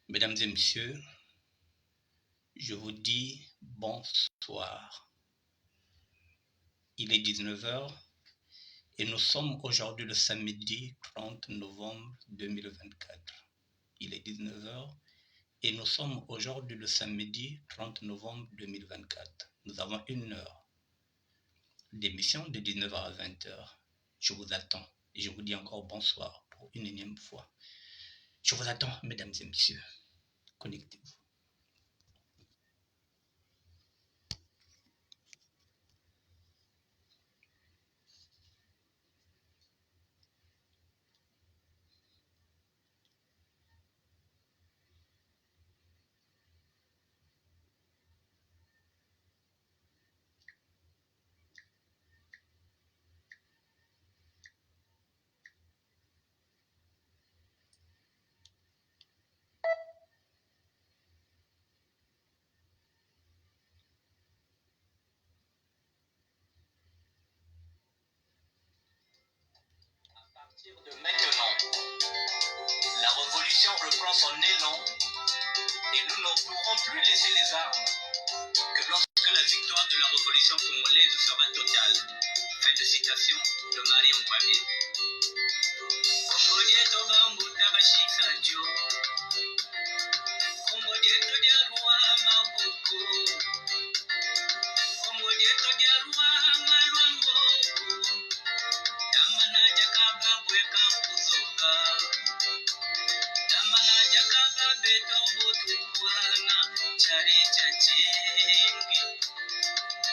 Mesdames et messieurs, je vous dis bonsoir. Il est 19 heures et nous sommes aujourd'hui le samedi 30 novembre 2024. Il est 19 heures et nous sommes aujourd'hui le samedi 30 novembre 2024. Nous avons une heure d'émission de 19h à 20h. Je vous attends et je vous dis encore bonsoir pour une énième fois. Je vous attends, mesdames et messieurs. Connectez-vous. De maintenant, la révolution reprend son élan et nous ne pourrons plus laisser les armes que lorsque la victoire de la révolution congolaise sera totale. Fin de citation de Mariam Ouabi.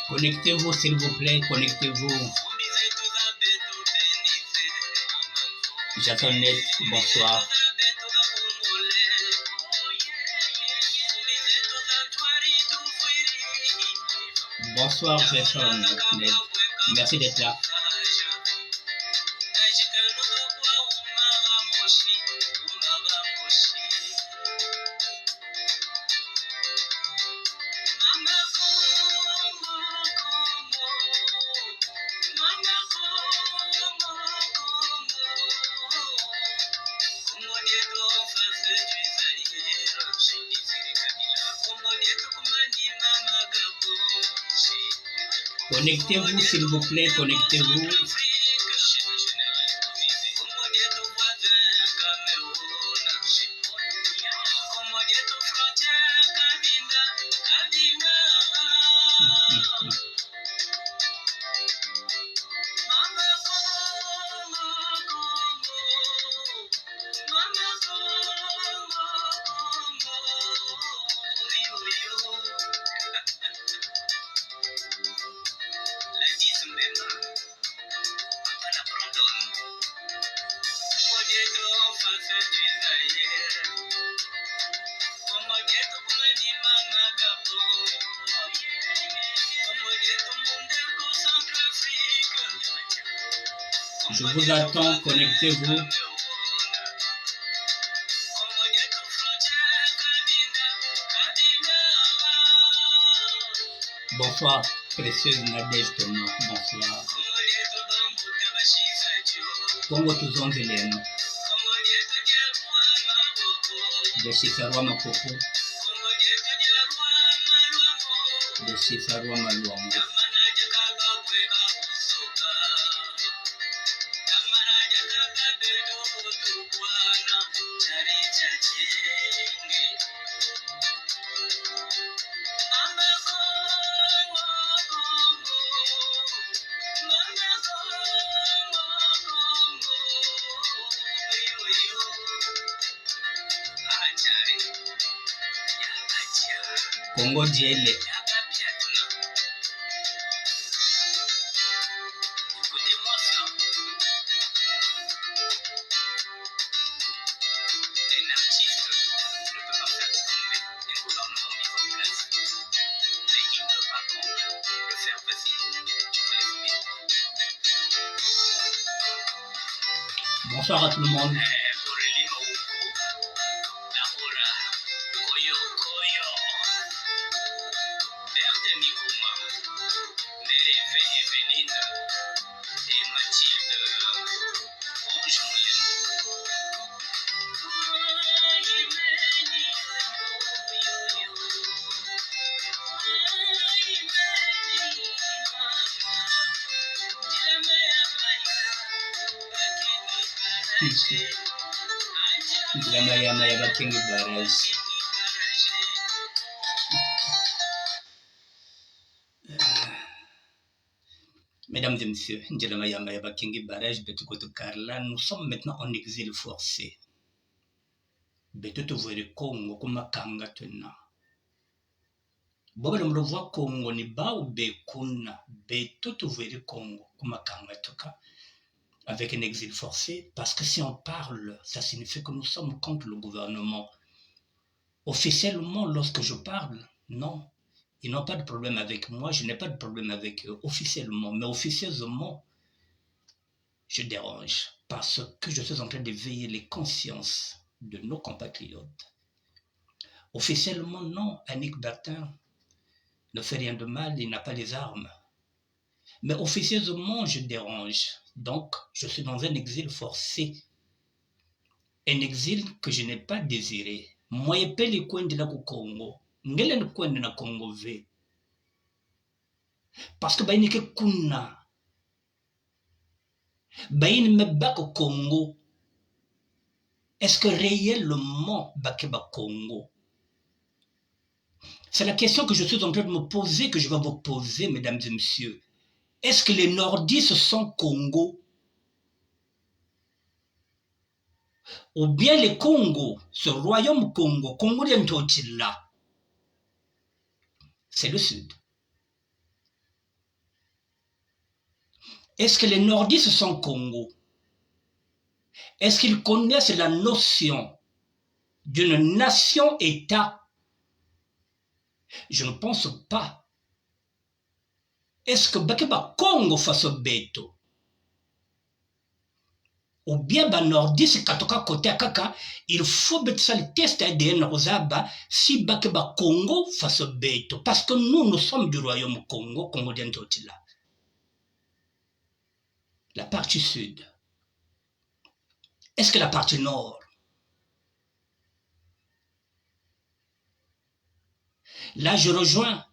Connectez-vous s'il vous plaît, connectez-vous. J'attends net, bonsoir. Bonsoir personne, net. Merci d'être là. Connectez-vous s'il vous plaît, connectez-vous. Je vous attends, connectez-vous. Bonsoir, précieuse Nadège Thomas, bonsoir. Congo tuzonzeleno. Deshisarwa makoko. Deshisarwa malwango. Congo Diele. Bonsoir à tout le monde. Njilamayama ya Bakingi Barrage. Mesdames et messieurs, Njilamayama ya Bakingi Barrage, Betukoto Karla, nous sommes maintenant en exil forcé. Betuto Vere Congo, Kumakanga Tena. Boba le mrevoit Congo ni ba ou Bekuna, Betuto Vere Congo, Kumakanga Toka. Avec un exil forcé, parce que si on parle, ça signifie que nous sommes contre le gouvernement. Officiellement, lorsque je parle, non, ils n'ont pas de problème avec moi, je n'ai pas de problème avec eux, officiellement, mais officieusement, je dérange, parce que je suis en train d'éveiller les consciences de nos compatriotes. Officiellement, non, Annick Bertin ne fait rien de mal, il n'a pas les armes. Mais officieusement, je dérange. Donc, je suis dans un exil forcé. Un exil que je n'ai pas désiré. Moi, je peux les coins de la Congo. Ngele ne coin de la Congo V. Parce que baïni ke kuna. Baïni me bak au Congo. Est-ce que réellement bakeba Congo? C'est la question que je suis en train de me poser, que je vais vous poser, mesdames et messieurs. Est-ce que les nordistes sont Congo? Ou bien les Congo, ce royaume Congo, Congo d'Entotila, c'est le sud. Est-ce que les nordistes sont Congo? Est-ce qu'ils connaissent la notion d'une nation-État? Je ne pense pas. Est-ce que Bakeba Congo face au Beto? Ou bien ba nordiste katoka côté kaka, il faut mettre le test ADN Rosaba si Bakeba Congo face au Beto. Parce que nous sommes du royaume Congo, Congo d'Entotila. La partie sud. Est-ce que la partie nord? Là, je rejoins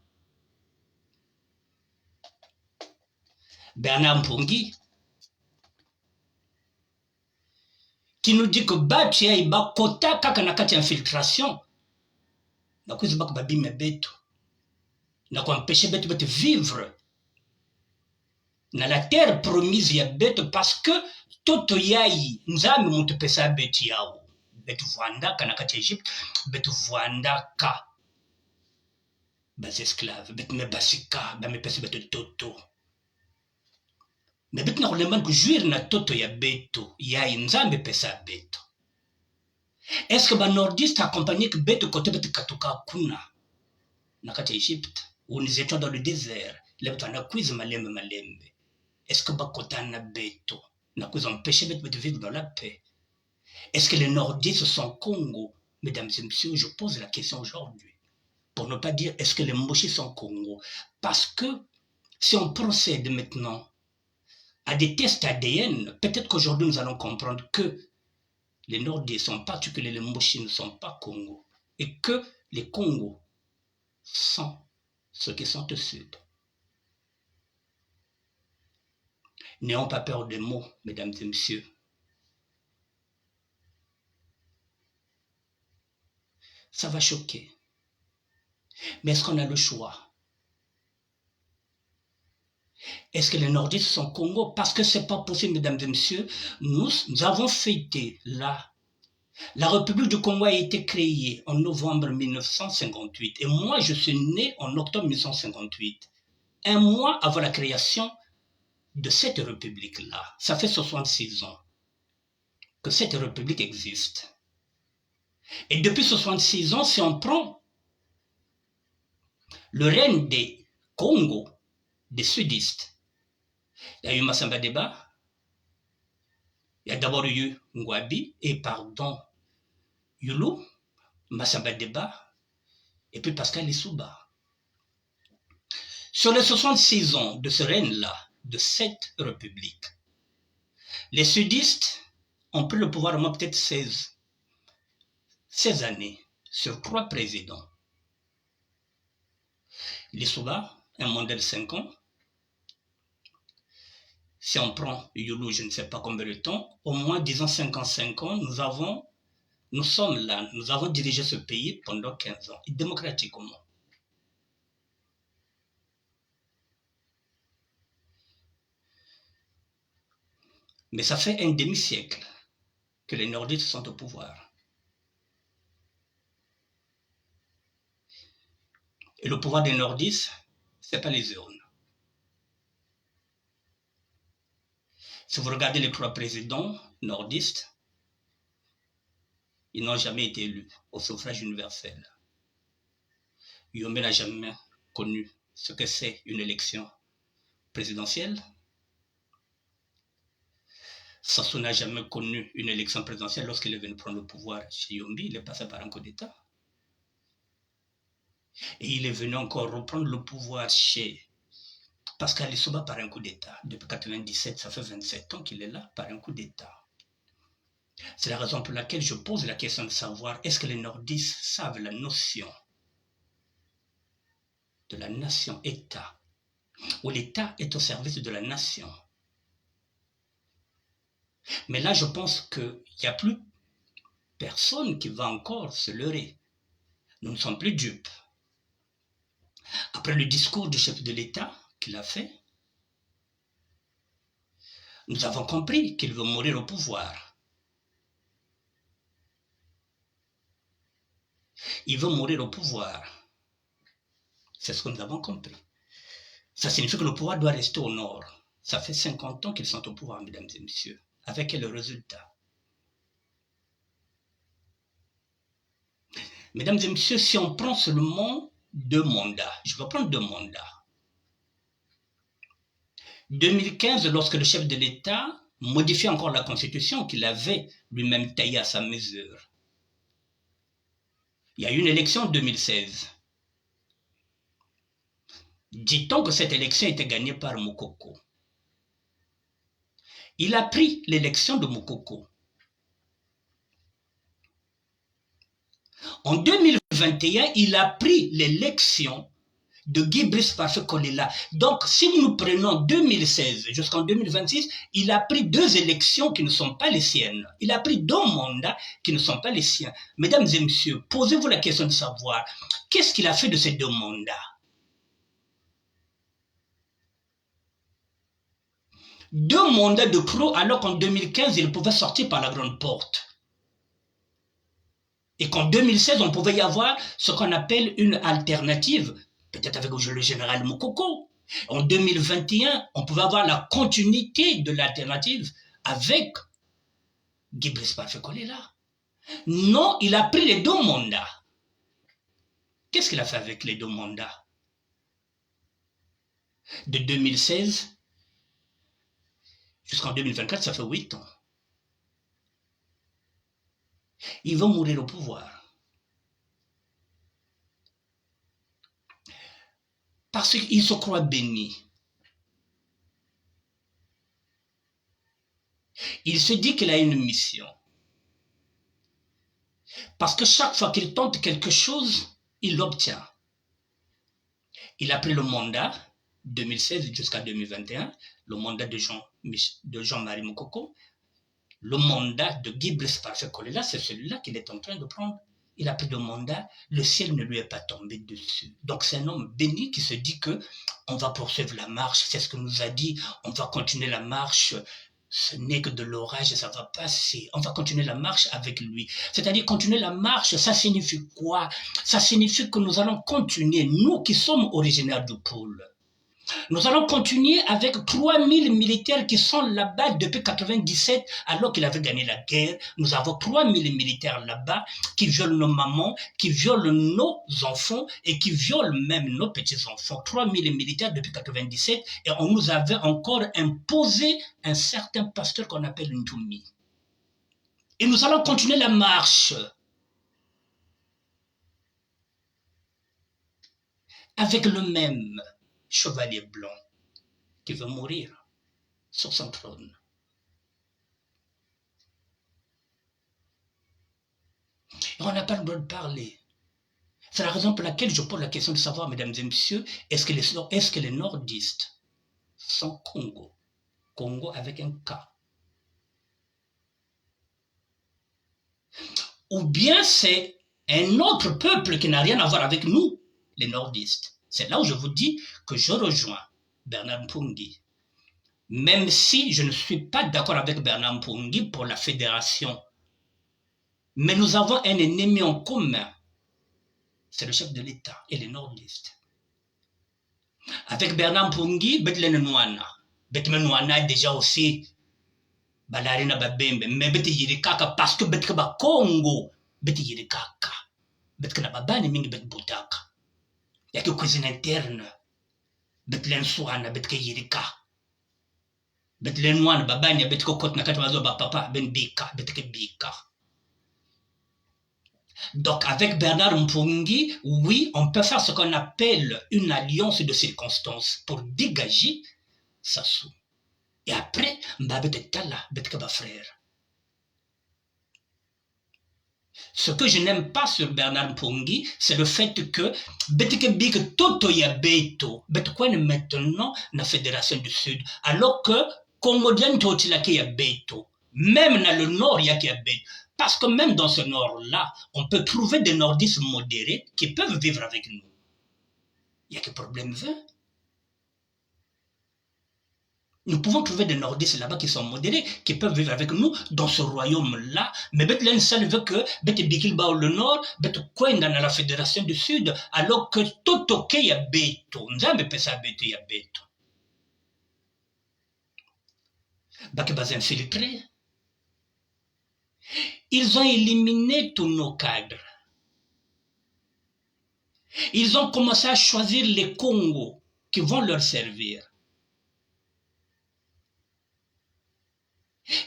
Bernard Mpongi, qui nous dit que Batia et Bakota kakanakati infiltration, na kuzi bak babime beto, na empêcher beto de vivre na la terre promise ya beto parce que toto yai nzami muntu pesa beto yao. Beto vwanda kanakati Egypte, beto vwanda ka bas esclaves, beto me basika, ba me pesa beto toto. Mais beto na kulemban kujuir na toto ya beto yai nzambe pesa beto. Est-ce que ba nordiste accompagné que beto côté beto katoka kuna nakati Egypte où nous étions dans le désert, les beto na quiz malembe malembe. Est-ce que ba kota na beto na quiz empêcher beto de vivre dans la paix? Est-ce que les nordistes sont Congo? Mesdames et messieurs, je pose la question aujourd'hui. Pour ne pas dire est-ce que les Mochis sont Congo? Parce que si on procède maintenant à des tests ADN, peut-être qu'aujourd'hui nous allons comprendre que les nordistes, en particulier les Mochis, ne sont pas Congo. Et que les Congos sont ceux qui sont au sud. N'ayons pas peur des mots, mesdames et messieurs. Ça va choquer. Mais est-ce qu'on a le choix? Est-ce que les nordistes sont Congo? Parce que c'est pas possible, mesdames et messieurs. Nous avons fêté la République du Congo a été créée en novembre 1958. Et moi, je suis né en octobre 1958. Un mois avant la création de cette république-là. Ça fait 66 ans que cette république existe. Et depuis 66 ans, si on prend le règne des Congo, des sudistes, il y a eu Massamba Deba, il y a d'abord eu Ngwabi, et pardon, Yulu, Massamba Deba, et puis Pascal Lissouba. Sur les 66 ans de ce règne-là, de cette république, les sudistes ont pris le pouvoir au peut-être 16 années sur 3 présidents. Lissouba, un mandat de 5 ans. si on prend Youlou, je ne sais pas combien de temps, au moins, disons 55 ans, nous sommes là, nous avons dirigé ce pays pendant 15 ans, et démocratiquement. Mais ça fait un demi-siècle que les nordistes sont au pouvoir. Et le pouvoir des nordistes, ce n'est pas les urnes. Si vous regardez les 3 présidents nordistes, ils n'ont jamais été élus au suffrage universel. Yomé n'a jamais connu ce que c'est une élection présidentielle. Sassou n'a jamais connu une élection présidentielle lorsqu'il est venu prendre le pouvoir chez Yombi. Il est passé par un coup d'État. Et il est venu encore reprendre le pouvoir chez Pascal Lissouba par un coup d'État. Depuis 1997, ça fait 27 ans qu'il est là par un coup d'État. C'est la raison pour laquelle je pose la question de savoir, est-ce que les nordistes savent la notion de la nation-État, où l'État est au service de la nation. Mais là, je pense qu'il n'y a plus personne qui va encore se leurrer. Nous ne sommes plus dupes. Après le discours du chef de l'État qu'il a fait, nous avons compris qu'il veut mourir au pouvoir. Il veut mourir au pouvoir. C'est ce que nous avons compris. Ça signifie que le pouvoir doit rester au nord. Ça fait 50 ans qu'ils sont au pouvoir, mesdames et messieurs. Avec quel résultat? Mesdames et messieurs, si on prend seulement 2 mandats, je vais prendre 2 mandats. 2015, lorsque le chef de l'État modifie encore la Constitution qu'il avait lui-même taillée à sa mesure. Il y a eu une élection en 2016. Dit-on que cette élection était gagnée par Moukoko. Il a pris l'élection de Moukoko. En 2021, il a pris l'élection de Guy Brice Parfait Kolela. Donc, si nous prenons 2016 jusqu'en 2026, il a pris 2 élections qui ne sont pas les siennes. Il a pris 2 mandats qui ne sont pas les siens. Mesdames et messieurs, posez-vous la question de savoir, qu'est-ce qu'il a fait de ces 2 mandats? 2 mandats de pro, alors qu'en 2015, il pouvait sortir par la grande porte. Et qu'en 2016, on pouvait y avoir ce qu'on appelle une alternative, peut-être avec le général Moukoko. En 2021, on pouvait avoir la continuité de l'alternative avec Guy Brice Parfait Kolela. Non, il a pris les 2 mandats. Qu'est-ce qu'il a fait avec les 2 mandats? De 2016 jusqu'en 2024, ça fait 8 ans. Il va mourir au pouvoir. Parce qu'il se croit béni. Il se dit qu'il a une mission. Parce que chaque fois qu'il tente quelque chose, il l'obtient. Il a pris le mandat 2016 jusqu'à 2021, le mandat de Jean-Marie Moukoko. Le mandat de Guy Brice Parfait Kolela, c'est celui-là qu'il est en train de prendre. Il a pris le mandat, le ciel ne lui est pas tombé dessus. Donc c'est un homme béni qui se dit que on va poursuivre la marche, c'est ce que nous a dit, on va continuer la marche, ce n'est que de l'orage et ça va passer. On va continuer la marche avec lui. C'est-à-dire continuer la marche, ça signifie quoi? Ça signifie que nous allons continuer, nous qui sommes originaires du pôle. Nous allons continuer avec 3000 militaires qui sont là-bas depuis 1997, alors qu'il avait gagné la guerre. Nous avons 3000 militaires là-bas qui violent nos mamans, qui violent nos enfants et qui violent même nos petits-enfants. 3000 militaires depuis 1997 et on nous avait encore imposé un certain pasteur qu'on appelle Ntoumi. Et nous allons continuer la marche avec le même chevalier blanc qui veut mourir sur son trône. Et on n'a pas le droit de parler. C'est la raison pour laquelle je pose la question de savoir, mesdames et messieurs, est-ce que les nordistes sont Congo avec un K. Ou bien c'est un autre peuple qui n'a rien à voir avec nous, les nordistes. C'est là où je vous dis que je rejoins Bernard Mpungi. Même si je ne suis pas d'accord avec Bernard Mpungi pour la fédération. Mais nous avons un ennemi en commun. C'est le chef de l'État et les nordistes. Avec Bernard Mpungi, Betlen Nouana. Betlen Nouana déjà aussi. Balarina Babembe. Mais Beti Yirikaka parce que Betkaba Congo. Beti Yirikaka. Betkana Babani Mingi Bet Boutaka. Il y a que cuisine interne. Betlen Souana, Betke Yirika. Betlen Nouana Babani, Betko Kotna Katamazo Papa, Ben Bika, Betke Bika. Donc, avec Bernard Mpungi, oui, on peut faire ce qu'on appelle une alliance de circonstances pour dégager Sassou. Et après, Mbabete Tala, Betkaba frère. Ce que je n'aime pas sur Bernard Mpungi, c'est le fait que Betke Bik Toto Yabeto, Betkoine maintenant, la Fédération du Sud, alors que Congolien Totilake Yabeto, même dans le nord, il y a Yabeto. Parce que même dans ce nord-là, on peut trouver des nordistes modérés qui peuvent vivre avec nous. Il n'y a que problème 20. Nous pouvons trouver des nordistes là-bas qui sont modérés, qui peuvent vivre avec nous dans ce royaume-là. Mais Bethlen seul veut que Beth Bikilba le nord, Beth Kwen dans la Fédération du Sud, alors que tout ok y a Beto. Nzambe pesa Beto y a Beto. Bak bas infiltrés. Ils ont éliminé tous nos cadres. Ils ont commencé à choisir les Congos qui vont leur servir.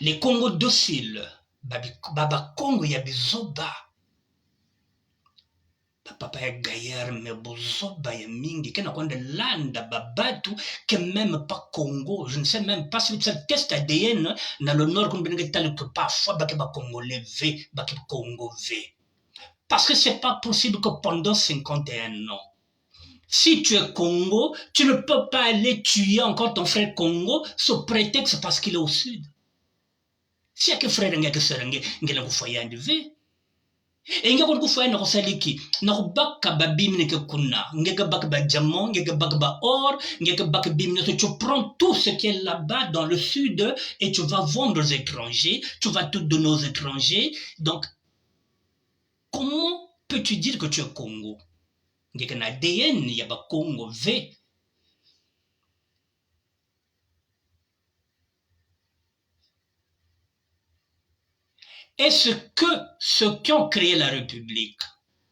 Les Congos dociles. Baba Congo ya bizoba. Papa ya gaillard mais bozoba ya mingi. Kena konde landa babatu que même pas Congo. Je ne sais même pas si c'est test ADN dans le nord qu'on benga tel que parfois ba Congolais V, ba Congo V. Parce que c'est pas possible que pendant 51 ans, si tu es Congo, tu ne peux pas aller tuer encore ton frère Congo sous prétexte parce qu'il est au sud. Si y a que frère nga que sœur nga la kufoya ndive. Et nga ko foya na ko saliki, na ko bakka ba bimne ke kunna, nga ka bakka ba diamant, nga ka bakka ba or, nga ka bakka bimne, tu prends tout ce qui est là-bas dans le sud et tu vas vendre aux étrangers, tu vas tout donner aux étrangers. Donc comment peux-tu dire que tu es Congo? Il y a un ADN, il y a un Congo V. Est-ce que ceux qui ont créé la République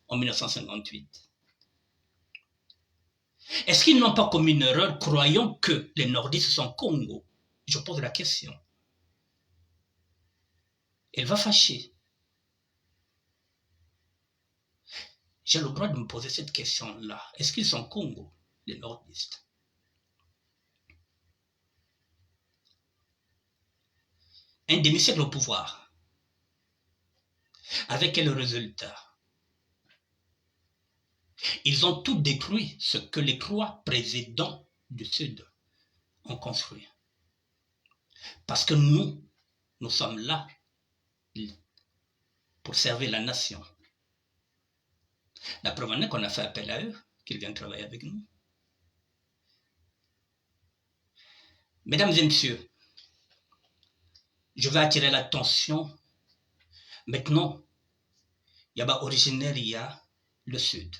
en 1958, est-ce qu'ils n'ont pas commis une erreur croyant que les nordistes sont Congo? Je pose la question. Elle va fâcher. J'ai le droit de me poser cette question-là. Est-ce qu'ils sont Congo, les nordistes? Un demi-siècle au pouvoir. Avec quel résultat? Ils ont tout détruit ce que les 3 présidents du Sud ont construit. Parce que nous sommes là pour servir la nation. La preuve en est qu'on a fait appel à eux, qu'ils viennent travailler avec nous. Mesdames et messieurs, je vais attirer l'attention. Maintenant, il y a originaire, il y a le Sud.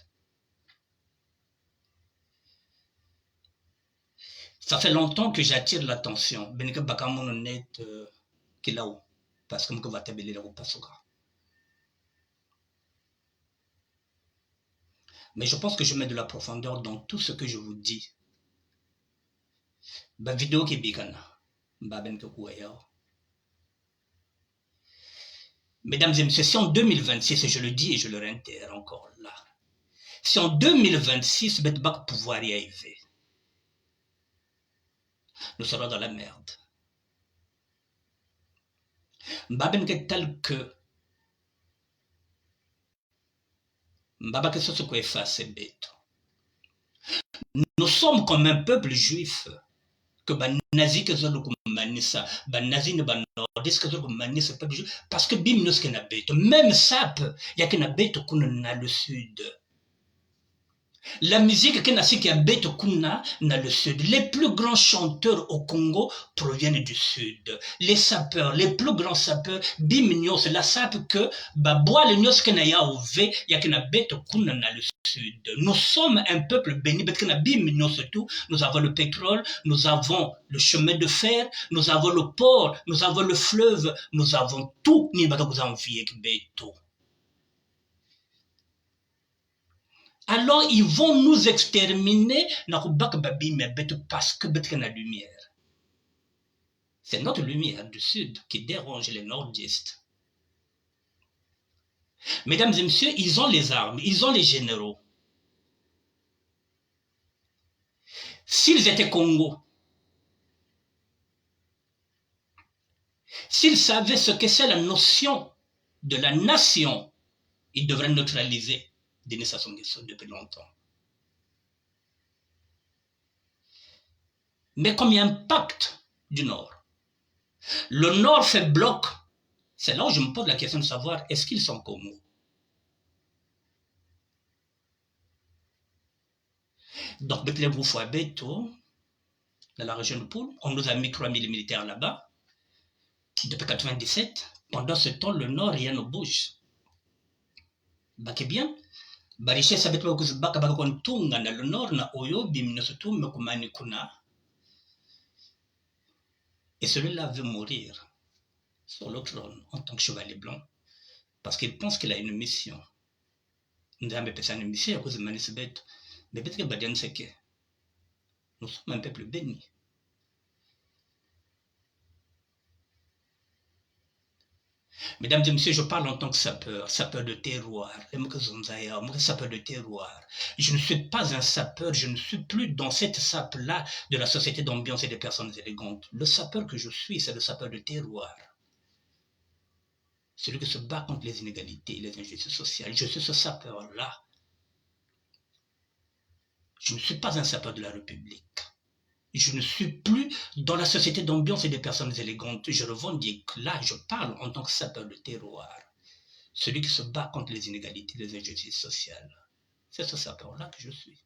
Ça fait longtemps que j'attire l'attention. Parce que je vais t'abeler le Pasoka. Mais je pense que je mets de la profondeur dans tout ce que je vous dis. Ba vidéo qui bigana. Mesdames et messieurs, si en 2026, et je le dis et je le réitère encore là, si en 2026, Betbak pouvoir y arriver, nous serons dans la merde. Mbaben que tel que Mbaba que ce soit efface bête. Nous sommes comme un peuple juif que nazi que zolo kumani manisa ba nazine ba nordiste que manisa pas bijou parce que bimnos que na beto même sap ya que na beto kuna na le sud. La musique que Nassiki a bête kuna na le sud. Les plus grands chanteurs au Congo proviennent du sud. Les sapeurs, les plus grands sapeurs, bimignos, la sape que babois le nyos que na ya ouvé, ya que na bête kuna na le sud. Nous sommes un peuple béni, parce que na bimignos tout. Nous avons le pétrole, nous avons le chemin de fer, nous avons le port, nous avons le fleuve, nous avons tout. Ni bata vous envier que beto. Alors ils vont nous exterminer parce que la lumière. C'est notre lumière du sud qui dérange les nordistes. Mesdames et messieurs, ils ont les armes, ils ont les généraux. S'ils étaient Congo, s'ils savaient ce que c'est la notion de la nation, ils devraient neutraliser Denis Sassou Nguesso depuis longtemps. Mais comme il y a un pacte du Nord, le Nord fait bloc, c'est là où je me pose la question de savoir est-ce qu'ils sont Congo. Donc, Betlem-Boufouabeto, dans la région de Poul, on nous a mis 3000 militaires là-bas, depuis 1997. Pendant ce temps, le Nord, rien ne bouge. Baké bien, Bariché sabet ko baka baka kon tunga na le Nord na Oyo biminosotu mekumani kuna. Et celui-là veut mourir sur le trône en tant que chevalier blanc parce qu'il pense qu'il a une mission. Nous avons une mission à cause de Manisbet. Mais peut-être que Badian sait que nous sommes un peuple béni. Mesdames et messieurs, je parle en tant que sapeur, sapeur de terroir. Sapeur de terroir. Je ne suis pas un sapeur, je ne suis plus dans cette sape-là de la société d'ambiance et des personnes élégantes. Le sapeur que je suis, c'est le sapeur de terroir. Celui qui se bat contre les inégalités et les injustices sociales. Je suis ce sapeur-là. Je ne suis pas un sapeur de la République. Je ne suis plus dans la société d'ambiance et des personnes élégantes. Je revendique. Là, je parle en tant que sapeur de terroir. Celui qui se bat contre les inégalités et les injustices sociales. C'est ce sapeur-là que je suis.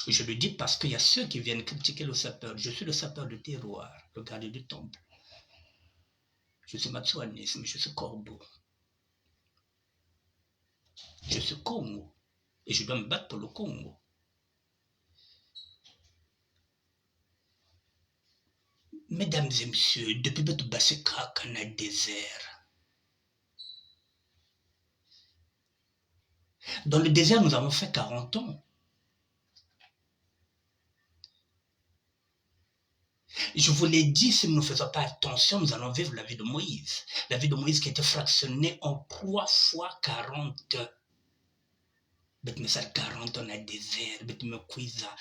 Je le dis parce qu'il y a ceux qui viennent critiquer le sapeur. Je suis le sapeur de terroir, le gardien du temple. Je suis Matsuanisme, je suis Corbeau. Je suis Congo. Et je dois me battre pour le Congo. Mesdames et messieurs, depuis Beto Baseka, qu'on a désert. Dans le désert, nous avons fait 40 ans. Je vous l'ai dit, si nous ne faisons pas attention, nous allons vivre la vie de Moïse. La vie de Moïse qui a été fractionnée en 3 fois 40. Bet me sal 40 ans à désert, bet me cuisa.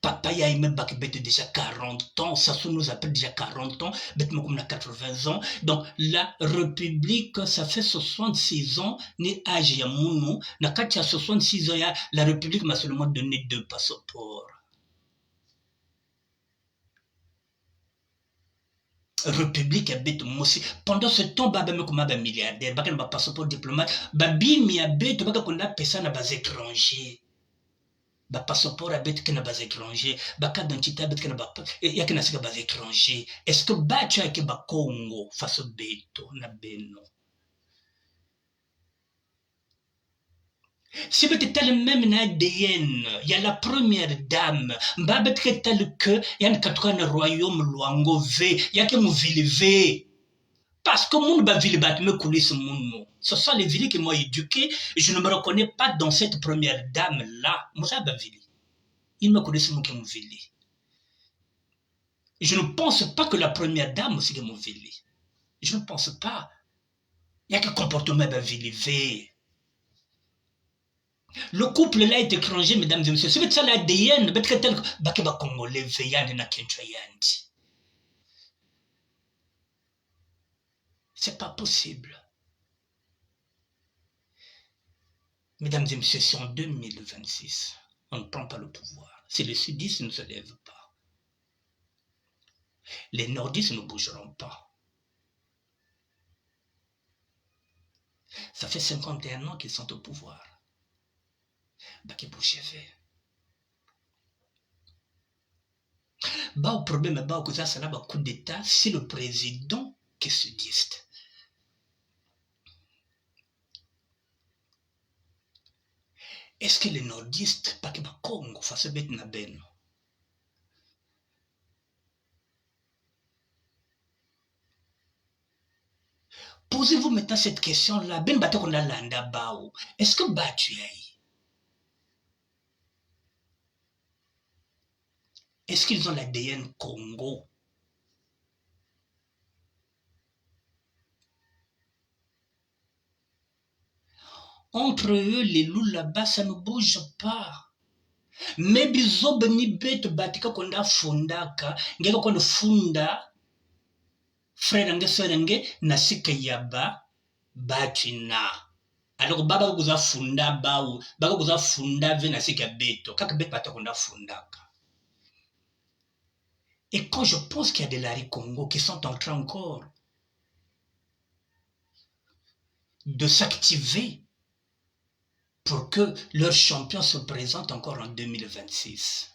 Papa ya aimé bak bet déjà 40 ans, Sassou nous appelle déjà 40 ans, bet me comme 80 ans. Donc la République, ça fait 66 ans, ni âge ya mounou. Na kati ya 66 ans, la République m'a seulement donné 2 passeports. République habite aussi. Pendant ce temps, baba me comme un milliardaire, baba ma passeport diplomate, babi mi habite, baba qu'on a personne na base étranger. Ba passeport habite que na base étranger, ba carte d'identité habite que na ba, ya que na sika base étranger. Est-ce que ba tu as que ba Congo face au beto na beno? Si vous êtes tel même ADN, il y a la première dame, mbabet que tel que, il y a un 80 royaume luango v, il y a que mon ville v. Parce que mon ville bat me couler ce monde. Ce sont les villes qui m'ont éduqué, je ne me reconnais pas dans cette première dame là. Moi, ça ville. Il me connaît ce monde qui mon ville. Je ne pense pas que la première dame aussi est mon ville. Je ne pense pas. Il y a que comportement de ville v. Le couple là est étranger, mesdames et messieurs. C'est ça l'ADN, peut-être tel que les Congolais veillent na kenchayandi. C'est pas possible. Mesdames et messieurs, c'est en 2026. On ne prend pas le pouvoir. Si les sudistes ne se lèvent pas, Les nordistes ne bougeront pas. Ça fait 51 ans qu'ils sont au pouvoir. Qui bouge fait. Au problème, que ça sera un coup d'État, c'est le président qui se dit. Est-ce que les nordistes, pas que le Congo fasse bête na ben? Posez-vous maintenant cette question-là. Ben bateau qu'on a landa bao. Est-ce que tu y? Est-ce qu'ils ont l'ADN Congo? Entre eux, les loups là-bas, ça ne bouge pas. Mais bizob ni bête batika konda fundaka, ngeka konda funda, frère nge sœur nge nasika yaba batina. Alors baba kuza funda bao, baba kuza funda ve nasika beto, kaka bête batika konda fundaka. Et quand je pense qu'il y a des Larry Congo qui sont en train encore de s'activer pour que leur champion se présente encore en 2026.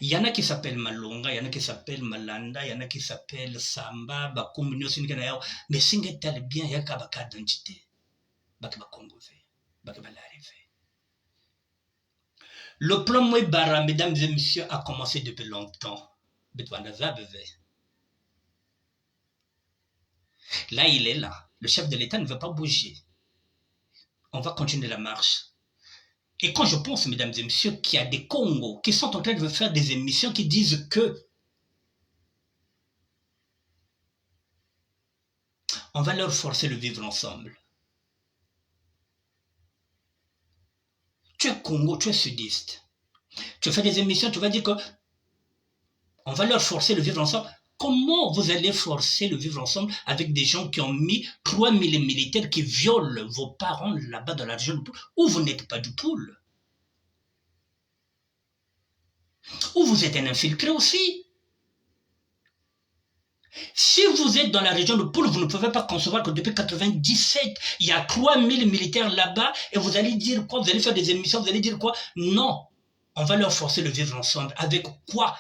Il y en a qui s'appellent Malonga, il y en a qui s'appellent Malanda, il y en a qui s'appellent Samba, Bakumino, mais si vous êtes bien, il y a une identité. Le plan Mouébara, mesdames et messieurs, a commencé depuis longtemps. Là, il est là. Le chef de l'État ne veut pas bouger. On va continuer la marche. Et quand je pense, mesdames et messieurs, qu'il y a des Congos qui sont en train de faire des émissions qui disent que on va leur forcer le vivre ensemble. Tu es Congo, tu es sudiste. Tu fais des émissions, tu vas dire que on va leur forcer le vivre ensemble. Comment vous allez forcer le vivre ensemble avec des gens qui ont mis 3000 militaires qui violent vos parents là-bas dans la région du Poul, où vous n'êtes pas du Poul, où vous êtes un infiltré aussi? Si vous êtes dans la région de Poul, vous ne pouvez pas concevoir que depuis 1997, il y a 3000 militaires là-bas et vous allez dire quoi? Vous allez faire des émissions, vous allez dire quoi? Non. On va leur forcer le vivre ensemble. Avec quoi?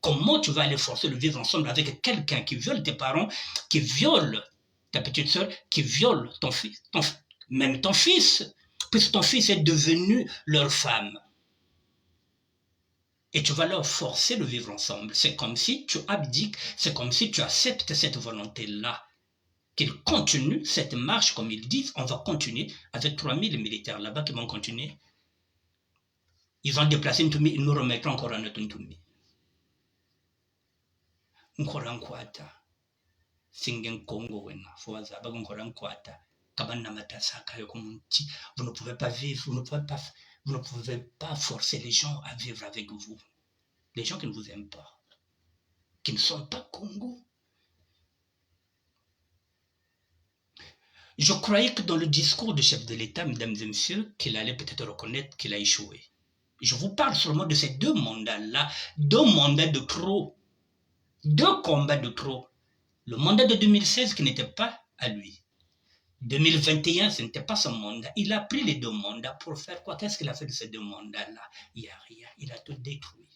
Comment tu vas aller forcer le vivre ensemble avec quelqu'un qui viole tes parents, qui viole ta petite soeur, qui viole ton fils, même ton fils, puisque ton fils est devenu leur femme. Et tu vas leur forcer le vivre ensemble. C'est comme si tu abdiques, c'est comme si tu acceptes cette volonté-là. Qu'ils continuent cette marche, comme ils disent, on va continuer avec 3000 militaires là-bas qui vont continuer. Ils ont déplacé Ntoumi, ils nous remettront encore en Ntoumi. Nkorankwata, Singen Congo, Foaza, Bagonkorankwata, Kabanamata Saka Yokomunti. Vous ne pouvez pas vivre, vous ne pouvez pas forcer les gens à vivre avec vous. Les gens qui ne vous aiment pas, qui ne sont pas Congo. Je croyais que dans le discours du chef de l'État, mesdames et messieurs, qu'il allait peut-être reconnaître qu'il a échoué. Je vous parle seulement de ces deux mandats-là, 2 mandats de trop, 2 combats de trop. Le mandat de 2016 qui n'était pas à lui. 2021, ce n'était pas son mandat. Il a pris les 2 mandats pour faire quoi? Qu'est-ce qu'il a fait de ces 2 mandats-là? Il n'y a rien. Il a tout détruit.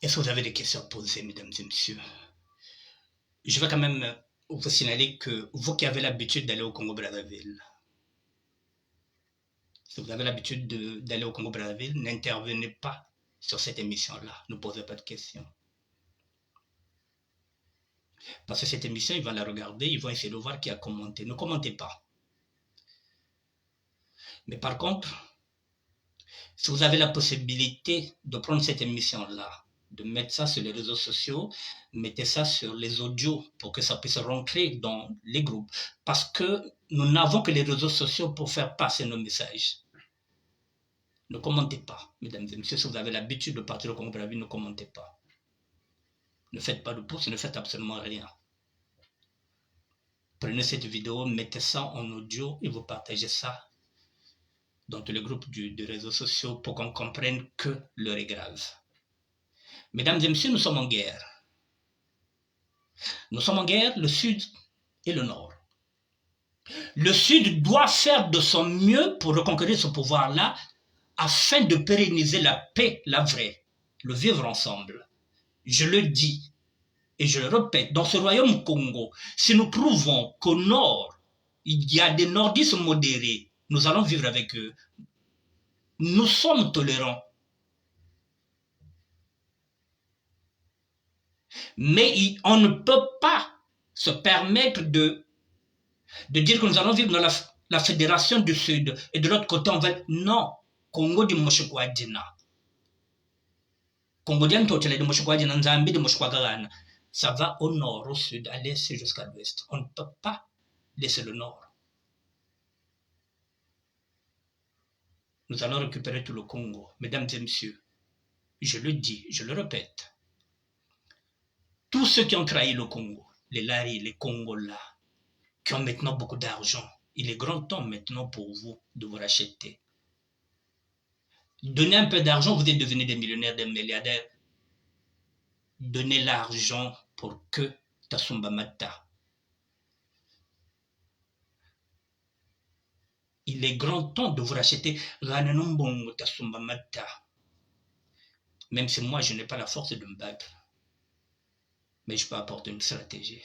Est-ce que vous avez des questions à poser, mesdames et messieurs? Je vais quand même vous signaler que vous qui avez l'habitude d'aller au Congo-Brazzaville, si vous avez l'habitude d'aller au Congo-Brazzaville, n'intervenez pas sur cette émission-là. Ne posez pas de questions. Parce que cette émission, ils vont la regarder, ils vont essayer de voir qui a commenté. Ne commentez pas. Mais par contre, si vous avez la possibilité de prendre cette émission-là, de mettre ça sur les réseaux sociaux, mettez ça sur les audios pour que ça puisse rentrer dans les groupes. Parce que nous n'avons que les réseaux sociaux pour faire passer nos messages. Ne commentez pas, mesdames et messieurs. Si vous avez l'habitude de partir au Congo-Brazzaville, ne commentez pas. Ne faites pas de pouce, ne faites absolument rien. Prenez cette vidéo, mettez ça en audio et vous partagez ça dans tous les groupes des réseaux sociaux pour qu'on comprenne que l'heure est grave. Mesdames et messieurs, nous sommes en guerre. Nous sommes en guerre, le Sud et le Nord. Le Sud doit faire de son mieux pour reconquérir ce pouvoir-là afin de pérenniser la paix, la vraie, le vivre ensemble. Je le dis et je le répète, dans ce royaume Congo, si nous trouvons qu'au Nord, il y a des nordistes modérés, nous allons vivre avec eux. Nous sommes tolérants. Mais on ne peut pas se permettre de dire que nous allons vivre dans la fédération du Sud et de l'autre côté on va... Non. Congo di Moshikwadina. Congo di Antotele de Moshikwadina, Nzambi de Moshikwadina. Ça va au nord, au sud, à l'est et jusqu'à l'ouest. On ne peut pas laisser le nord. Nous allons récupérer tout le Congo. Mesdames et messieurs, je le dis, je le répète. Tous ceux qui ont trahi le Congo, les Lari, les Congolas, qui ont maintenant beaucoup d'argent, il est grand temps maintenant pour vous de vous racheter. Donnez un peu d'argent, vous êtes devenus des millionnaires, des milliardaires. Donnez l'argent pour que Tassumba Mata. Il est grand temps de vous racheter Rananombongo Tassumba Mata. Même si moi je n'ai pas la force de me battre. Mais je peux apporter une stratégie.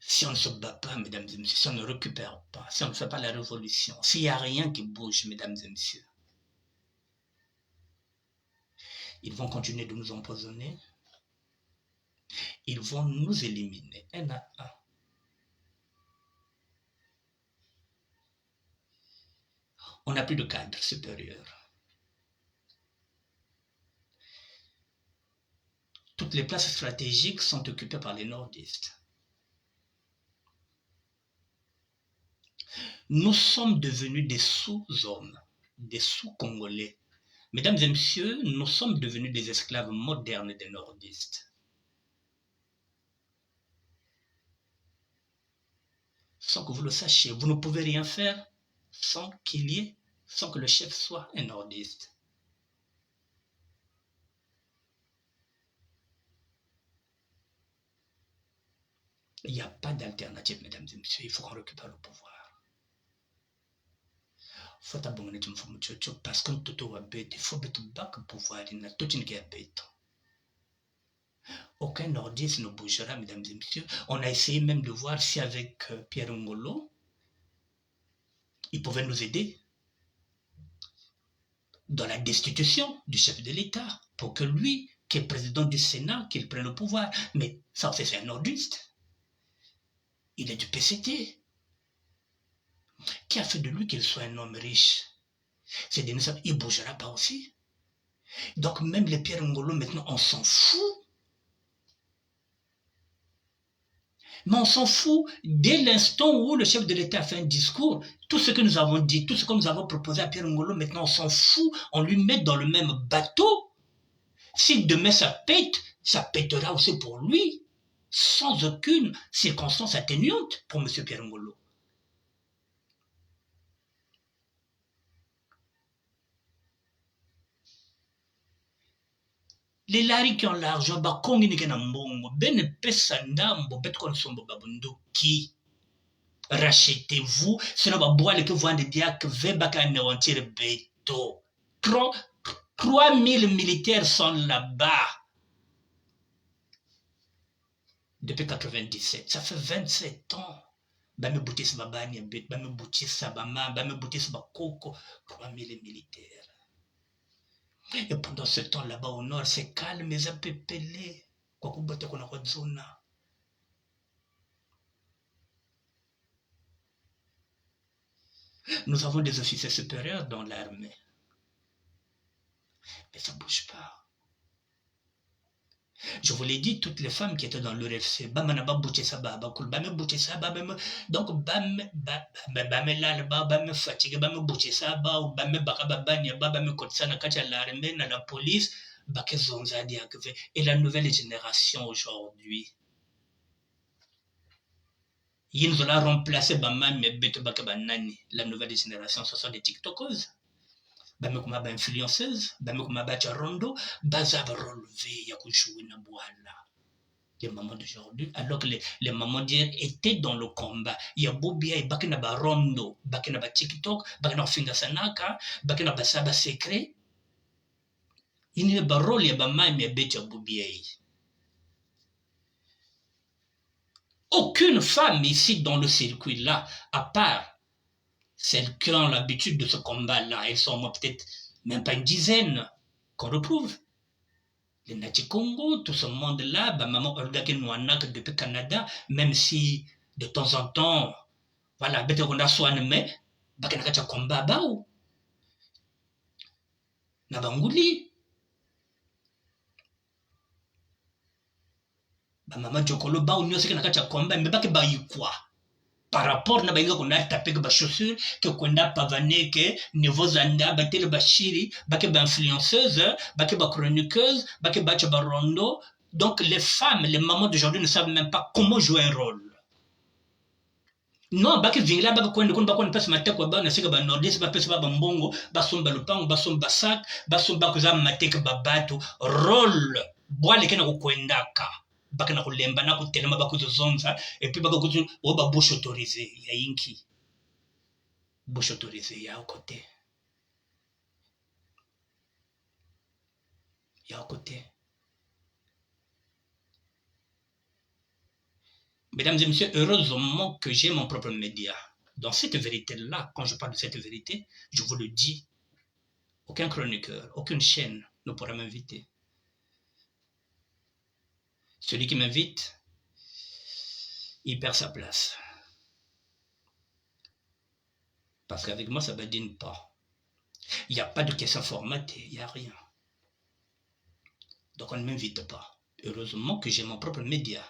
Si on ne se bat pas, mesdames et messieurs, si on ne récupère pas, si on ne fait pas la révolution, s'il n'y a rien qui bouge, mesdames et messieurs, ils vont continuer de nous empoisonner. Ils vont nous éliminer, un à un. On n'a plus de cadre supérieur. Toutes les places stratégiques sont occupées par les nordistes. Nous sommes devenus des sous-hommes, des sous-congolais. Mesdames et messieurs, nous sommes devenus des esclaves modernes des nordistes. Sans que vous le sachiez, vous ne pouvez rien faire sans que le chef soit un nordiste. Il n'y a pas d'alternative, mesdames et messieurs. Il faut qu'on récupère le pouvoir. Faut abonner tout le monde parce qu'on tout va bête. Il faut mettre back le pouvoir. Il n'y a tout qui est bête. Aucun nordiste ne bougera, mesdames et messieurs. On a essayé même de voir si avec Pierre Ngolo, il pouvait nous aider dans la destitution du chef de l'État pour que lui, qui est président du Sénat, qu'il prenne le pouvoir. Mais ça, c'est un nordiste. Il est du PCT. Qui a fait de lui qu'il soit un homme riche? C'est Denis, il ne bougera pas aussi. Donc même les Pierre Ngolo, maintenant, on s'en fout. Mais on s'en fout dès l'instant où le chef de l'État a fait un discours. Tout ce que nous avons dit, tout ce que nous avons proposé à Pierre Ngolo, maintenant on s'en fout. On lui met dans le même bateau. Si demain ça pètera aussi pour lui. Sans aucune circonstance atténuante pour M. Pierre Ngolo. Les Lari qui ont l'argent, bakongi ni kena mbongo, ben pesa ndambo, bet kon sombo babunduki. Rachetez-vous, sinon baboile que vous en dire que vebaka anéantir beto. 3000 militaires sont là-bas. Depuis 97, ça fait 27 ans. Bame boutis babani bet, bame boutis sabama, bame boutis bakoko, 3000 militaires. Et pendant ce temps là-bas au nord, c'est calme, mais un peu pelé. Nous avons des officiers supérieurs dans l'armée. Mais ça ne bouge pas. Je vous l'ai dit, toutes les femmes qui étaient dans l'URFC, bamanaba bouchesa baba kul bame bouchesa bame donc bame bame lal bame fatigue bame bouchesa ba ou bame bakababanya bame kotsana kacha la rembe na la police bake zonza diakve. Et la nouvelle génération aujourd'hui, ils nous ont remplacé bama mais beto bakabanani. La nouvelle génération, ce sont des tiktokeuses. Bame kuma ba influenceuse, bame kuma ba charondo, baza ba relevé ya kujouer na bwala. Les mamans d'aujourd'hui, alors que les mamans d'hier étaient dans le combat. Il y a Bobia et Bakina Barondo, Bakina ba TikTok, Bakina Fingasanaka, Bakina Basaba secret. Il n'y a pas de rôle, il y a pas de mal, mais il y a Bobia. Aucune femme ici dans le circuit-là, à part celles qui ont l'habitude de ce combat-là, elles sont peut-être même pas une dizaine qu'on retrouve. Les Nati Congo, tout ce monde-là, maman Olga Kenouanak depuis Canada, même si de temps en temps, voilà, bête qu'on a soigné, mais Bakanakacha combat bao. Nabangouli. Maman Jokolo bao, nous c'est Nakacha combat, mais Bak bayi quoi? Par rapport à ce qu'on a tapé les chaussures, que qu'on a pavané, que niveau zanda, batel bachiri, baké influenceuse, baké chroniqueuse, baké barondo. Donc les femmes, les mamans d'aujourd'hui ne savent même pas comment jouer un rôle. Non, baké vingla, baké qu'on passe matek ou ba, na seka ba nordiste, ba pesa ba mbongo, ba somba lupang, ba somba sak, ba somba kuza matek babatu, rôle, bois les kena kuendaka. Bakana kulemba na kutelema bakuzozonza et puis bakakuzu oba bouche autorisée ya inki bouche autorisée ya côté mesdames et messieurs, heureusement que j'ai mon propre média. Dans cette vérité-là, quand je parle de cette vérité, je vous le dis, aucun chroniqueur, aucune chaîne ne pourra m'inviter. Celui qui m'invite, il perd sa place. Parce qu'avec moi, ça ne badine pas. Il n'y a pas de question formatée, il n'y a rien. Donc on ne m'invite pas. Heureusement que j'ai mon propre média.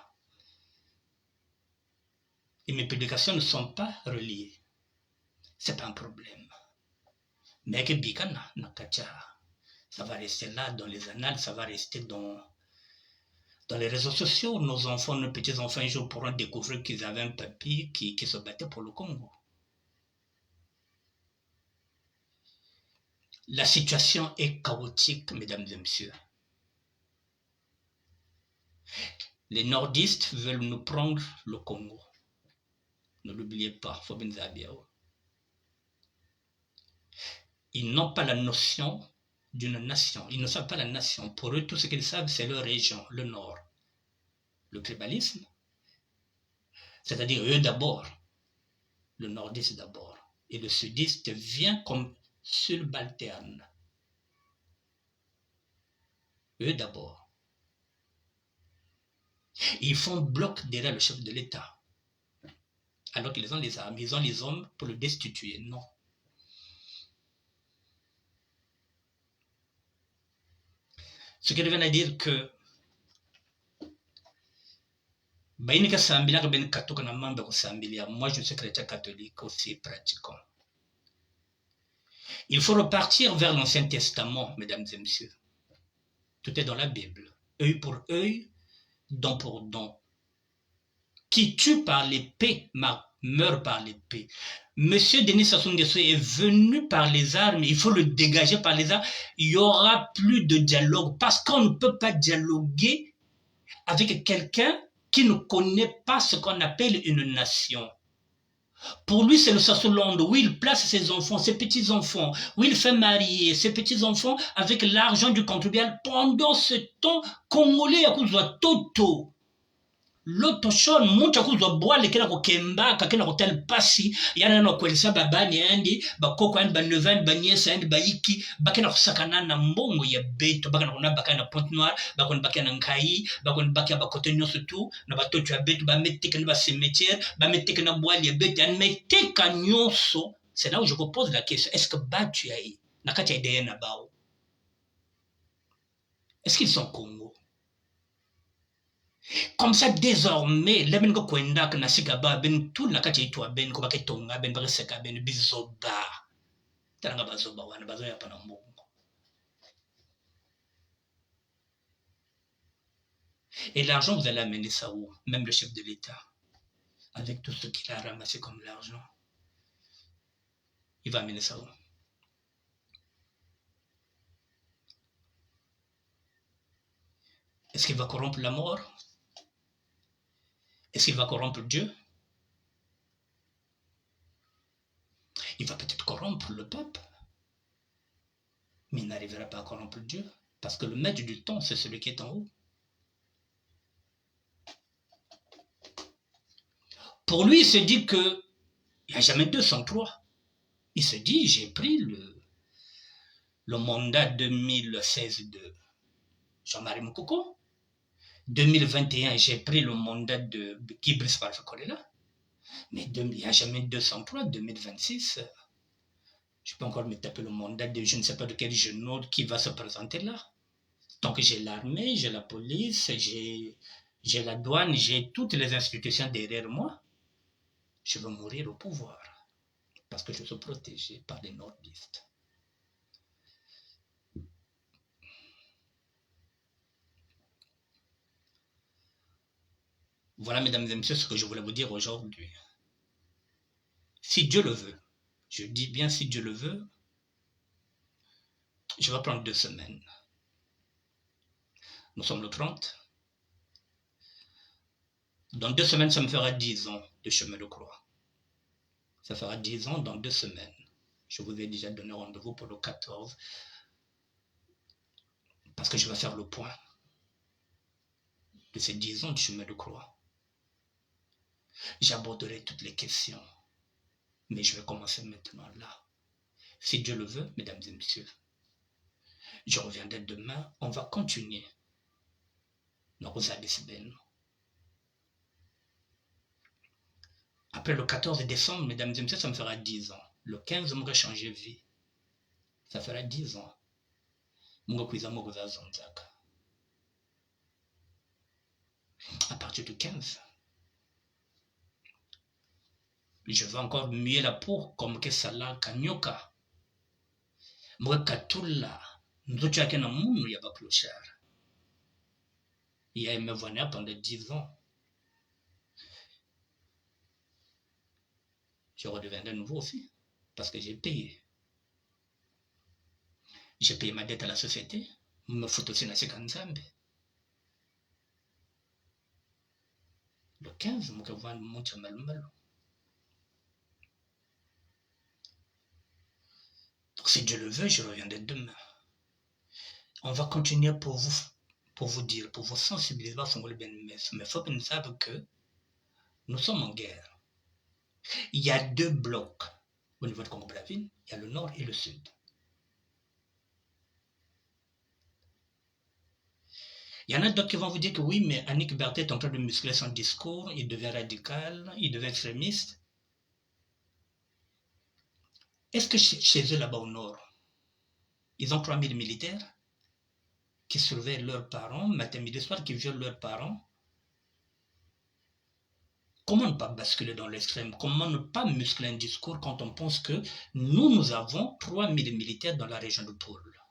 Et mes publications ne sont pas reliées. Ce n'est pas un problème. Mais que Bikana, Nakacha, ça va rester là dans les annales, ça va rester dans les réseaux sociaux. Nos enfants, nos petits-enfants, un jour pourront découvrir qu'ils avaient un papy qui se battait pour le Congo. La situation est chaotique, mesdames et messieurs. Les nordistes veulent nous prendre le Congo. Ne l'oubliez pas, Fobenzabiao. Ils n'ont pas la notion d'une nation. Ils ne savent pas la nation. Pour eux, tout ce qu'ils savent, c'est leur région, le nord. Le tribalisme, c'est-à-dire eux d'abord. Le nordiste d'abord. Et le sudiste vient comme subalterne. Eux d'abord. Ils font bloc derrière le chef de l'État. Alors qu'ils ont les armes, ils ont les hommes pour le destituer. Non. Ce qui revient à dire que moi je suis chrétien catholique aussi pratiquant. Il faut repartir vers l'Ancien Testament, mesdames et messieurs. Tout est dans la Bible. Œil pour œil, dent pour dent. Qui tue par l'épée meurt par l'épée. Monsieur Denis Sassou Nguesso est venu par les armes, il faut le dégager par les armes. Il n'y aura plus de dialogue parce qu'on ne peut pas dialoguer avec quelqu'un qui ne connaît pas ce qu'on appelle une nation. Pour lui, c'est le Sassoland où il place ses enfants, ses petits-enfants, où il fait marier ses petits-enfants avec l'argent du contribuable. Pendant ce temps, Congolais, à Toto. L'autre chose, monte à cause de bois, les kena kemba, kakena hotel passi, yana no kwelisa babani andi, bakoko andi banevan, banyesa andi bayiki, bakena sakana na mbongo ya beto, bakena kona bakena Pointe Noire, bakona bakena nkai, bakona bakena bakote nyonso tout, na batoto ya beto, ba meteke na ba cimetière, ba meteke na bois ya beto, ya meteka nyonso. C'est là où je vous pose la question, est-ce que batu yaï, nakati ya ideye na bao? Est-ce qu'ils sont Congo? Comme ça, désormais, les gens qui ont été nasigaba ben tout la kati to ben ko baketonga ben bakeseka ben bizoba. Talanga bazoba wana bazoya pana mbongo. Et l'argent, vous allez amener ça où? Même le chef de l'État, avec tout ce qu'il a ramassé comme l'argent, il va amener ça où? Est-ce qu'il va corrompre la mort? Est-ce qu'il va corrompre Dieu? Il va peut-être corrompre le peuple, mais il n'arrivera pas à corrompre Dieu, parce que le maître du temps, c'est celui qui est en haut. Pour lui, il se dit qu'il n'y a jamais 203. Il se dit, j'ai pris le mandat 2016 de Jean-Marie Moukoko. 2021, j'ai pris le mandat de Kibris Parfakorela. Mais il n'y a jamais 203, 2026. Je peux encore me taper le mandat de je ne sais pas de quel jeune qui va se présenter là. Donc j'ai l'armée, j'ai la police, j'ai la douane, j'ai toutes les institutions derrière moi. Je veux mourir au pouvoir parce que je suis protégé par les nordistes. Voilà, mesdames et messieurs, ce que je voulais vous dire aujourd'hui. Si Dieu le veut, je dis bien si Dieu le veut, je vais prendre 2 semaines. Nous sommes le 30. Dans 2 semaines, ça me fera 10 ans de chemin de croix. Ça fera 10 ans dans 2 semaines. Je vous ai déjà donné rendez-vous pour le 14. Parce que je vais faire le point de ces 10 ans de chemin de croix. J'aborderai toutes les questions. Mais je vais commencer maintenant là. Si Dieu le veut, mesdames et messieurs, je reviendrai demain. On va continuer. Après le 14 décembre, mesdames et messieurs, ça me fera 10 ans. Le 15, je vais changer de vie. Ça fera 10 ans. À partir du 15, je vais encore muer la peau comme que ça l'a kanyoka. Moi, katula, nous avons un monde, il y a pas clochard. Il y a me venir pendant 10 ans. Je redeviendrai de nouveau aussi, parce que j'ai payé. J'ai payé ma dette à la société. Je me fous aussi dans ce Kanzambe. Le 15, je vais voir mon chemin. Donc si Dieu le veut, je reviendrai demain. On va continuer pour vous dire, pour vous sensibiliser, mais il faut que nous sachions que nous sommes en guerre. Il y a 2 blocs au niveau de Congo-Brazzaville, il y a le nord et le sud. Il y en a d'autres qui vont vous dire que oui, mais Annick Berthet est en train de muscler son discours, il devient radical, il devient extrémiste. Est-ce que chez eux là-bas au nord, ils ont 3000 militaires qui surveillent leurs parents, matin, midi, soir, qui violent leurs parents? Comment ne pas basculer dans l'extrême? Comment ne pas muscler un discours quand on pense que nous avons 3000 militaires dans la région de Pôle?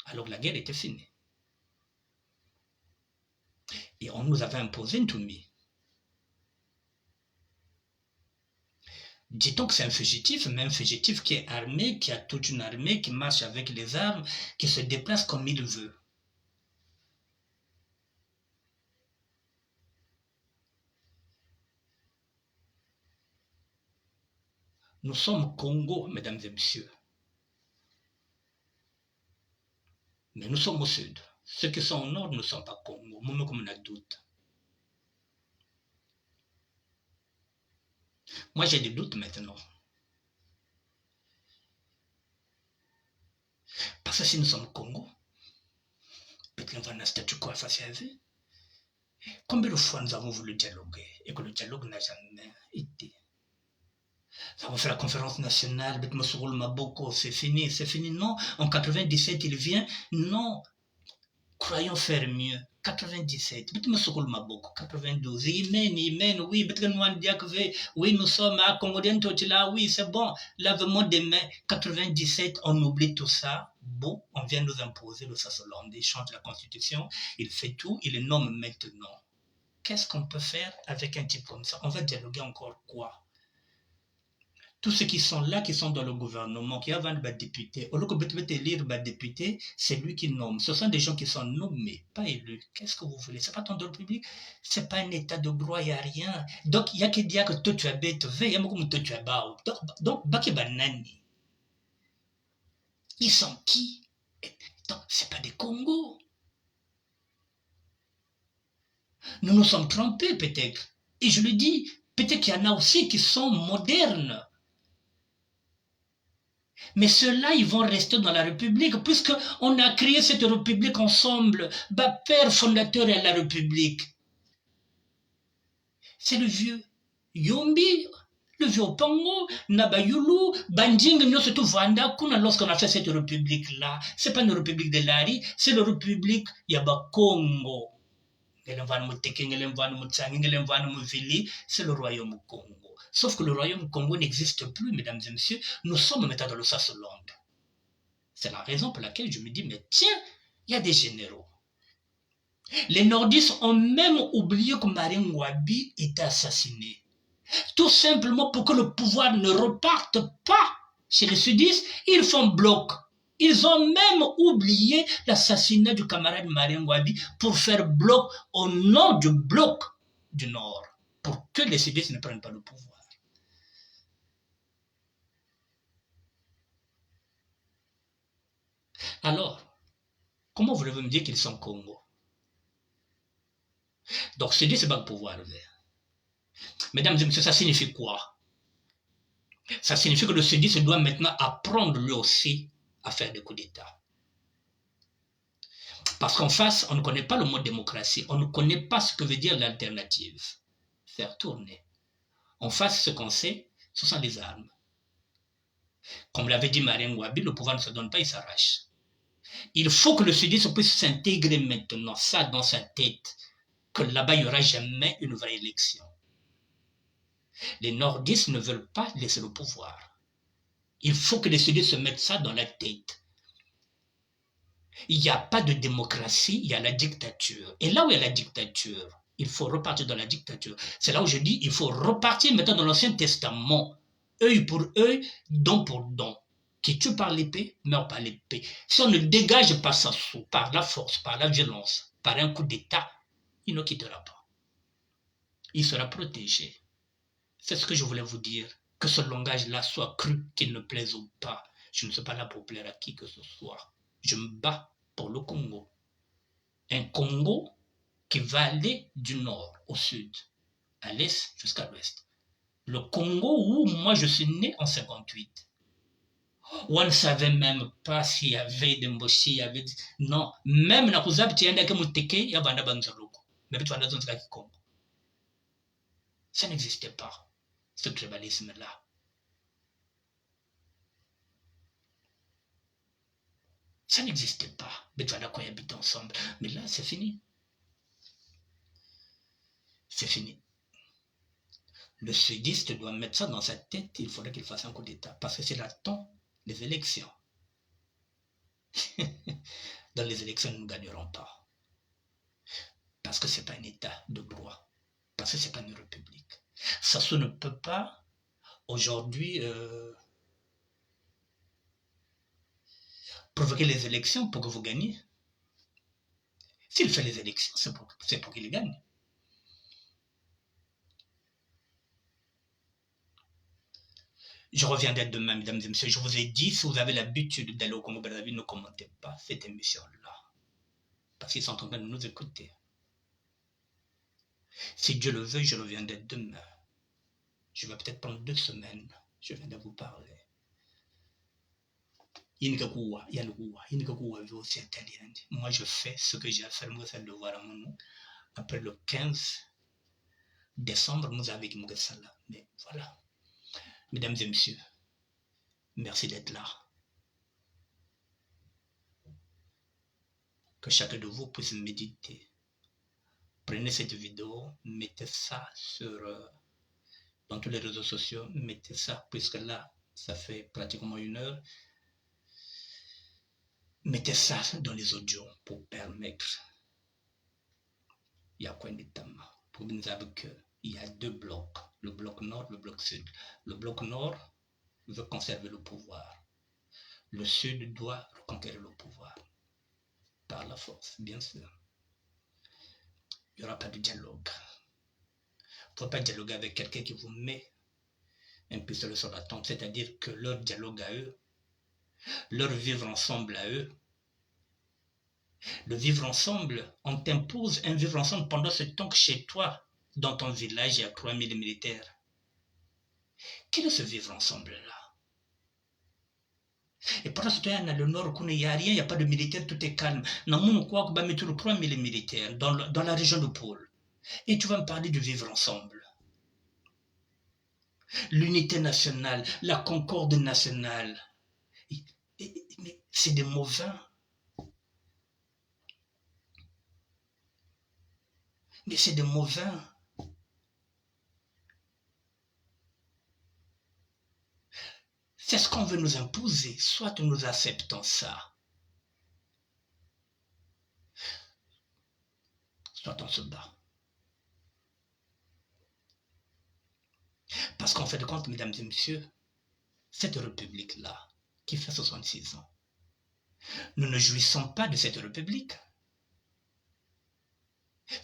Alors que la guerre était finie. Et on nous avait imposé une toumie. Dit-on que c'est un fugitif, mais un fugitif qui est armé, qui a toute une armée, qui marche avec les armes, qui se déplace comme il veut. Nous sommes Congo, mesdames et messieurs. Mais nous sommes au sud. Ceux qui sont au nord ne sont pas Congo. Moi, comme on a doute. Moi, j'ai des doutes maintenant. Parce que si nous sommes Congo, peut-être qu'on va un statut quo face à eux. Combien de fois nous avons voulu dialoguer et que le dialogue n'a jamais été? Ça va faire la conférence nationale, c'est fini. Non, en 97 il vient. Non. croyons faire mieux. 97, 92, Amen, oui, oui, nous sommes à Congolien, oui, c'est bon, lavement des mains, 97, on oublie tout ça. Bon, on vient nous imposer le Sassolande, il change la constitution, il fait tout, il le nomme maintenant. Qu'est-ce qu'on peut faire avec un type comme ça? On va dialoguer encore quoi? Tous ceux qui sont là, qui sont dans le gouvernement, qui avant le député, au lieu de élire le député, c'est lui qui nomme. Ce sont des gens qui sont nommés, pas élus. Qu'est-ce que vous voulez? C'est pas ton droit public, c'est pas un état de droit, il n'y a rien. Donc, il y a qui dire que toi tu es bête, il y a beaucoup de tu es bas. Donc, Baki Banani, ils sont qui? Donc, c'est pas des Congos. Nous nous sommes trompés peut-être. Et je le dis, peut-être qu'il y en a aussi qui sont modernes. Mais ceux-là, ils vont rester dans la République, puisqu'on a créé cette République ensemble. Bah, père fondateur est la République. C'est le vieux Yombi, le vieux Pango, Nabayulu, Banding, nous surtout Vanda, lorsqu'on a fait cette République-là. C'est pas une République de Lari, c'est la République Yaba Congo. C'est le royaume Congo. Sauf que le royaume Congo n'existe plus, mesdames et messieurs. Nous sommes maintenant dans le Sassolande. C'est la raison pour laquelle je me dis, mais tiens, il y a des généraux. Les nordistes ont même oublié que Marine Ngouabi était assassiné. Tout simplement pour que le pouvoir ne reparte pas chez les sudistes, ils font bloc. Ils ont même oublié l'assassinat du camarade Marine Ngouabi pour faire bloc au nom du bloc du Nord, pour que les sudistes ne prennent pas le pouvoir. Alors, comment voulez-vous me dire qu'ils sont Congo? Donc, sudistes, c'est pas le pouvoir vert. Mesdames et messieurs, ça signifie quoi? Ça signifie que le sudiste doit maintenant apprendre lui aussi à faire des coups d'État. Parce qu'en face, on ne connaît pas le mot démocratie, on ne connaît pas ce que veut dire l'alternative. Faire tourner. En face, ce qu'on sait, ce sont les armes. Comme l'avait dit Marine Ngouabi, le pouvoir ne se donne pas, il s'arrache. Il faut que le sudiste puisse s'intégrer maintenant, ça dans sa tête, que là-bas, il n'y aura jamais une vraie élection. Les nordistes ne veulent pas laisser le pouvoir. Il faut que les sudistes se mettent ça dans la tête. Il n'y a pas de démocratie, il y a la dictature. Et là où il y a la dictature, il faut repartir dans la dictature. C'est là où je dis, il faut repartir maintenant dans l'Ancien Testament. Œil pour œil, don pour don. Qui tue par l'épée, meurt par l'épée. Si on ne dégage pas ça par la force, par la violence, par un coup d'État, il ne quittera pas. Il sera protégé. C'est ce que je voulais vous dire. Que ce langage-là soit cru, qu'il ne plaise ou pas. Je ne suis pas là pour plaire à qui que ce soit. Je me bats pour le Congo. Un Congo qui va aller du nord au sud, à l'est jusqu'à l'ouest. Le Congo où moi je suis né en 58. Où on ne savait même pas s'il y avait des Mboshi, il y avait... Non, même na kuzab tienda ke muteke ya banda banzaloko. Mais tu vas dans un Congo. Ça n'existait pas, ce tribalisme-là. Ça n'existait pas. Mais tu vas cohabiter ensemble. Mais là, c'est fini. C'est fini. Le sudiste doit mettre ça dans sa tête. Il faudrait qu'il fasse un coup d'État. Parce que c'est là temps les élections. Dans les élections, nous ne gagnerons pas. Parce que ce n'est pas un État de droit. Parce que ce n'est pas une république. Sassou ne peut pas, aujourd'hui, provoquer les élections pour que vous gagnez. S'il fait les élections, c'est pour qu'il gagne. Je reviendrai demain, mesdames et messieurs. Je vous ai dit, si vous avez l'habitude d'aller au Congo-Brazzaville, ne commentez pas cette émission-là. Parce qu'ils sont en train de nous écouter. Si Dieu le veut, je reviendrai demain. Je vais peut-être prendre 2 semaines. Je viendrai vous parler. Moi, je fais ce que j'ai à faire. Moi, c'est le devoir à mon nom. Après le 15 décembre, nous avons avec Mugasala. Mais voilà. Mesdames et messieurs, merci d'être là. que chacun de vous puisse méditer. Prenez cette vidéo, mettez ça dans tous les réseaux sociaux, mettez ça, puisque là, ça fait pratiquement 1 heure. Mettez ça dans les audios pour permettre. Il y a quoi notamment pour que nous sachions qu'il y a 2 blocs, le bloc nord, le bloc sud. Le bloc nord veut conserver le pouvoir. Le sud doit reconquérir le pouvoir. Par la force, bien sûr. Il n'y aura pas de dialogue. Il ne faut pas dialoguer avec quelqu'un qui vous met un pistolet sur la tempe, c'est-à-dire que leur dialogue à eux, leur vivre ensemble à eux, le vivre ensemble, on t'impose un vivre ensemble pendant ce temps que chez toi, dans ton village, il y a 3000 militaires. Quel est ce vivre ensemble-là? Et pendant ce temps, il y a le nord, il n'y a rien, il n'y a pas de militaires, tout est calme. Non, on croit qu'on va mettre 3000 militaires dans la région de Pôle. Et tu vas me parler de vivre ensemble. L'unité nationale, la concorde nationale. Mais c'est des mots vains. Mais c'est des mots vains. C'est ce qu'on veut nous imposer. Soit nous acceptons ça, soit on se bat. Parce qu'en fait de compte, mesdames et messieurs, cette république-là, qui fait 66 ans, nous ne jouissons pas de cette république.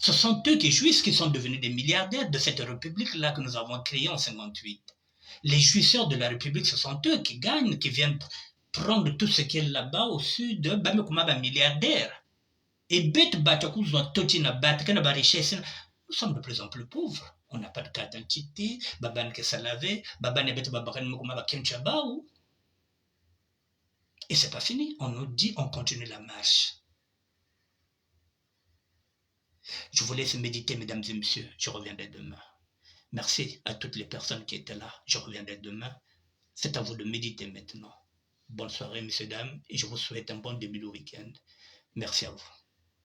Ce sont eux qui jouissent, qui sont devenus des milliardaires de cette république-là que nous avons créée en 58. Les jouisseurs de la république, ce sont eux qui gagnent, qui viennent prendre tout ce qui est là-bas au sud, milliardaires. Et nous sommes de plus en plus pauvres. On n'a pas de carte d'identité, et c'est pas fini. On nous dit, on continue la marche. Je vous laisse méditer, mesdames et messieurs. Je reviendrai demain. Merci à toutes les personnes qui étaient là. Je reviendrai demain. C'est à vous de méditer maintenant. Bonne soirée, messieurs, dames, et je vous souhaite un bon début de week-end. Merci à vous.